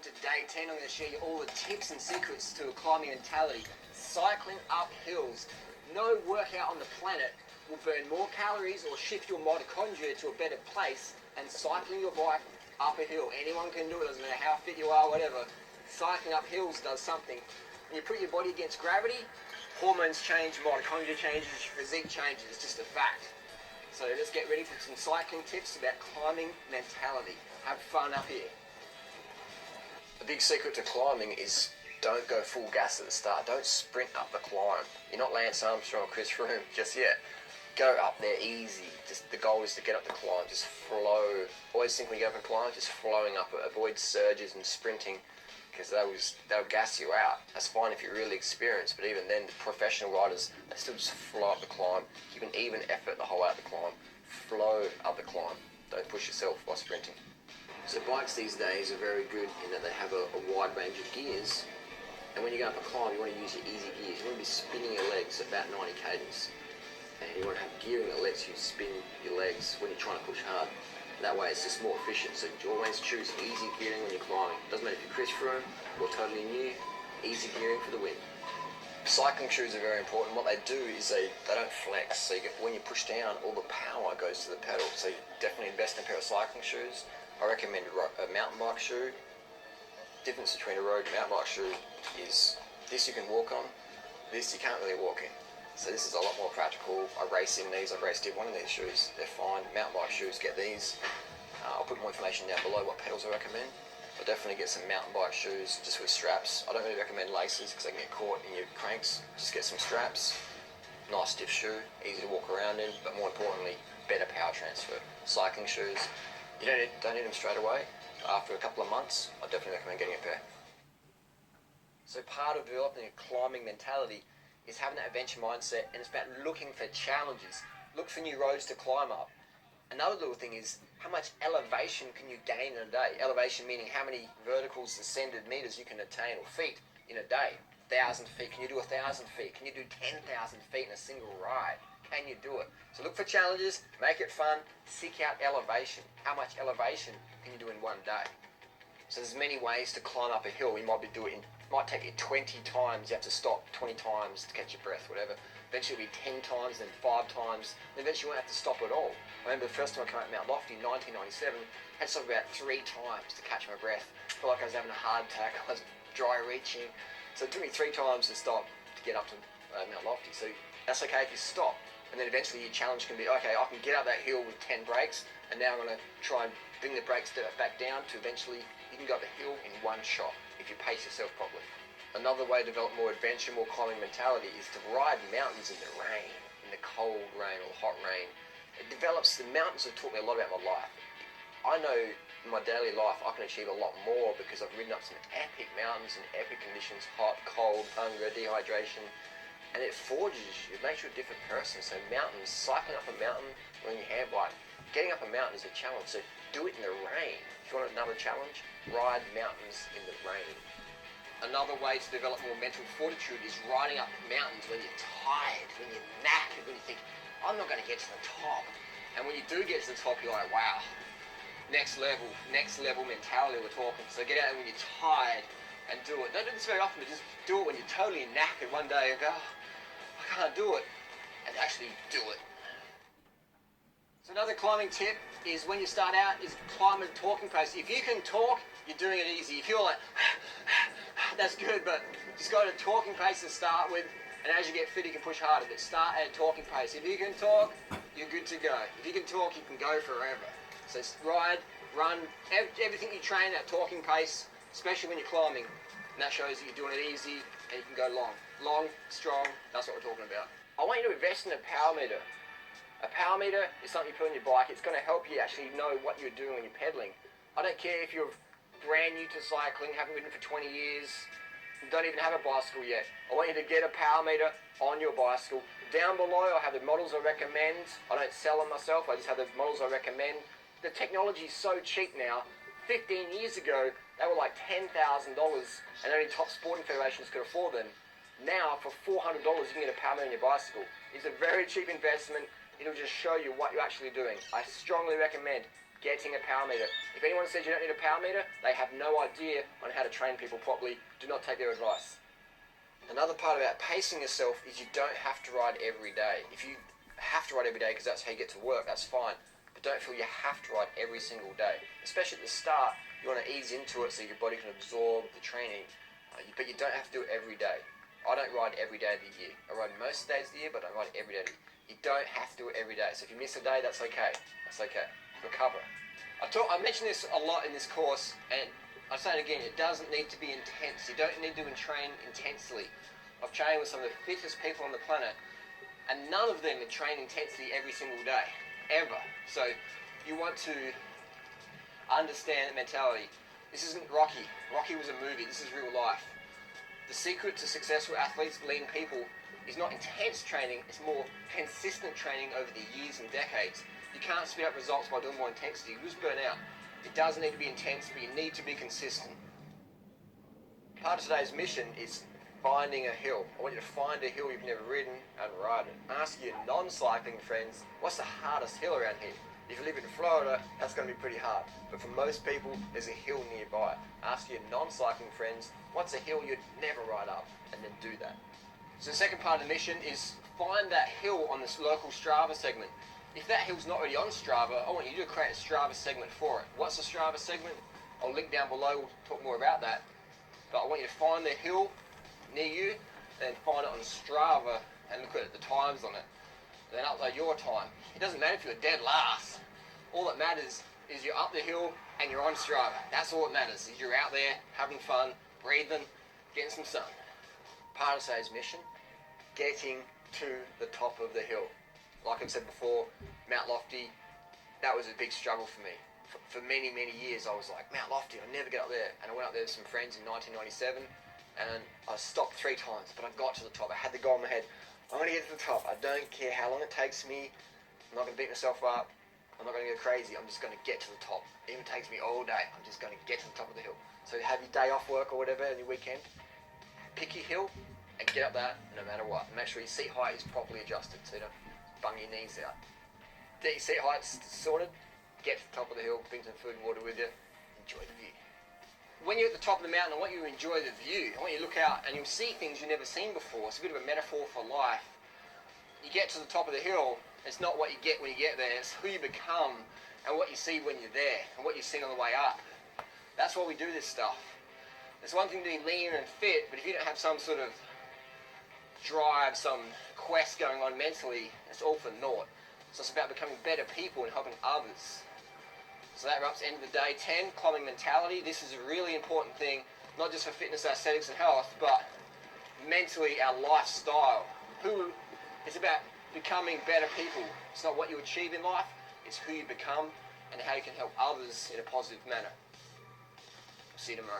to day 10. I'm going to share you all the tips and secrets to a climbing mentality. Cycling up hills. No workout on the planet will burn more calories or shift your mitochondria to a better place than cycling your bike up a hill. Anyone can do it, doesn't matter how fit you are, whatever. Cycling up hills does something. When you put your body against gravity, hormones change, mitochondria changes, your physique changes. It's just a fact. So let's get ready for some cycling tips about climbing mentality. Have fun up here. A big secret to climbing is don't go full gas at the start. Don't sprint up the climb. You're not Lance Armstrong or Chris Froome just yet. Go up there easy. Just the goal is to get up the climb. Just flow. Always think when you go up a climb, just flowing up it. Avoid surges and sprinting, because they'll gas you out. That's fine if you're really experienced, but even then, the professional riders, they still just flow up the climb. You can even effort the whole out the climb. Flow up the climb. Don't push yourself by sprinting. So bikes these days are very good in that they have a wide range of gears, and when you go up a climb, you want to use your easy gears. You want to be spinning your legs at about 90 cadence, and you want to have gearing that lets you spin your legs when you're trying to push hard. That way it's just more efficient, so you always choose easy gearing when you're climbing. Doesn't matter if you're Chris Froome or totally new, easy gearing for the win. Cycling shoes are very important. What they do is they don't flex, so when you push down, all the power goes to the pedal. So you definitely invest in a pair of cycling shoes. I recommend a mountain bike shoe. Difference between a road and mountain bike shoe is this you can walk on, this you can't really walk in. So this is a lot more practical. I race in these, I've raced in one of these shoes. They're fine. Mountain bike shoes, get these. I'll put more information down below what pedals I recommend. But definitely get some mountain bike shoes just with straps. I don't really recommend laces because they can get caught in your cranks. Just get some straps. Nice stiff shoe, easy to walk around in, but more importantly, better power transfer. Cycling shoes, you don't need them straight away. After a couple of months, I definitely recommend getting a pair. So part of developing a climbing mentality is having that adventure mindset, and it's about looking for challenges. Look for new roads to climb up. Another little thing is how much elevation can you gain in a day? Elevation meaning how many verticals, ascended meters you can attain, or feet in a day. 1,000 feet, can you do 1,000 feet? Can you do 10,000 feet in a single ride? Can you do it? So look for challenges, make it fun, seek out elevation. How much elevation can you do in one day? So there's many ways to climb up a hill. You might might take you 20 times, you have to stop 20 times to catch your breath, whatever. Eventually it'll be 10 times, then 5 times, then eventually you won't have to stop at all. I remember the first time I came up Mount Lofty in 1997, I had to stop about 3 times to catch my breath. I felt like I was having a heart attack, I was dry reaching. So it took me 3 times to stop to get up to Mount Lofty. So that's okay if you stop. And then eventually your challenge can be, okay, I can get up that hill with 10 breaks, and now I'm going to try and bring the brakes back down to eventually you can go up the hill in one shot if you pace yourself properly. Another way to develop more adventure, more climbing mentality is to ride mountains in the rain, in the cold rain or hot rain. The mountains have taught me a lot about my life. I know in my daily life I can achieve a lot more because I've ridden up some epic mountains in epic conditions, hot, cold, hunger, dehydration, and it forges you, it makes you a different person. So mountains, cycling up a mountain on your handbike, getting up a mountain is a challenge, so do it in the rain. If you want another challenge, ride mountains in the rain. Another way to develop more mental fortitude is riding up mountains when you're tired, when you're knackered, when you think, I'm not going to get to the top. And when you do get to the top, you're like, wow, next level mentality we're talking. So get out there when you're tired and do it. Don't do this very often, but just do it when you're totally knackered. One day you go, oh, I can't do it. And actually do it. So another climbing tip is when you start out is climb at a talking pace. If you can talk, you're doing it easy. If you're like, that's good, but just go at a talking pace to start with, and as you get fit, you can push harder, but start at a talking pace. If you can talk, you're good to go. If you can talk, you can go forever. So ride, run, everything you train at talking pace, especially when you're climbing, and that shows that you're doing it easy, and you can go long. Long, strong, that's what we're talking about. I want you to invest in a power meter. A power meter is something you put on your bike. It's going to help you actually know what you're doing when you're pedaling. I don't care if you're brand new to cycling, haven't ridden for 20 years, don't even have a bicycle yet. I want you to get a power meter on your bicycle. Down below I have the models I recommend. I don't sell them myself, I just have the models I recommend. The technology is so cheap now. 15 years ago they were like $10,000 and only top sporting federations could afford them. Now for $400 you can get a power meter on your bicycle. It's a very cheap investment. It'll just show you what you're actually doing. I strongly recommend getting a power meter. If anyone says you don't need a power meter, they have no idea on how to train people properly. Do not take their advice. Another part about pacing yourself is you don't have to ride every day. If you have to ride every day because that's how you get to work, that's fine. But don't feel you have to ride every single day. Especially at the start, you want to ease into it so your body can absorb the training. But you don't have to do it every day. I don't ride every day of the year. I ride most days of the year, but I don't ride every day of the year. You don't have to do it every day. So if you miss a day, that's okay. That's okay. Recover. I mentioned this a lot in this course, and I say it again, it doesn't need to be intense. You don't need to train intensely. I've trained with some of the fittest people on the planet, and none of them train intensely every single day, ever. So you want to understand the mentality. This isn't Rocky. Rocky was a movie. This is real life. The secret to successful athletes, lean people, is not intense training, it's more consistent training over the years and decades. You can't speed up results by doing more intensity. You just burn out. It doesn't need to be intense, but you need to be consistent. Part of today's mission is finding a hill. I want you to find a hill you've never ridden and ride it. Ask your non-cycling friends, what's the hardest hill around here? If you live in Florida, that's going to be pretty hard. But for most people, there's a hill nearby. Ask your non-cycling friends, what's a hill you'd never ride up? And then do that. So the second part of the mission is find that hill on this local Strava segment. If that hill's not already on Strava, I want you to create a Strava segment for it. What's a Strava segment? I'll link down below, we'll talk more about that. But I want you to find the hill near you and find it on Strava and look at the times on it. Then upload your time. It doesn't matter if you're dead last. All that matters is you're up the hill and you're on Strava. That's all that matters, is you're out there having fun, breathing, getting some sun. Part of today's mission, getting to the top of the hill. Like I've said before, Mount Lofty, that was a big struggle for me. For many, many years I was like, Mount Lofty, I'll never get up there. And I went up there with some friends in 1997 and I stopped 3 times, but I got to the top. I had the goal in my head. I'm going to get to the top. I don't care how long it takes me. I'm not going to beat myself up. I'm not going to go crazy. I'm just going to get to the top. Even if it takes me all day, I'm just going to get to the top of the hill. So have your day off work or whatever on your weekend. Pick your hill and get up that no matter what. Make sure your seat height is properly adjusted so you don't bung your knees out. Get your seat height sorted. Get to the top of the hill. Bring some food and water with you. Enjoy the view. When you're at the top of the mountain, I want you to enjoy the view. I want you to look out and you'll see things you've never seen before. It's a bit of a metaphor for life. You get to the top of the hill, it's not what you get when you get there, it's who you become and what you see when you're there and what you see on the way up. That's why we do this stuff. It's one thing to be lean and fit, but if you don't have some sort of drive, some quest going on mentally, it's all for naught. So it's about becoming better people and helping others. So that wraps end of the day 10, climbing mentality. This is a really important thing, not just for fitness, aesthetics and health, but mentally our lifestyle. It's about becoming better people. It's not what you achieve in life, it's who you become and how you can help others in a positive manner. See you tomorrow.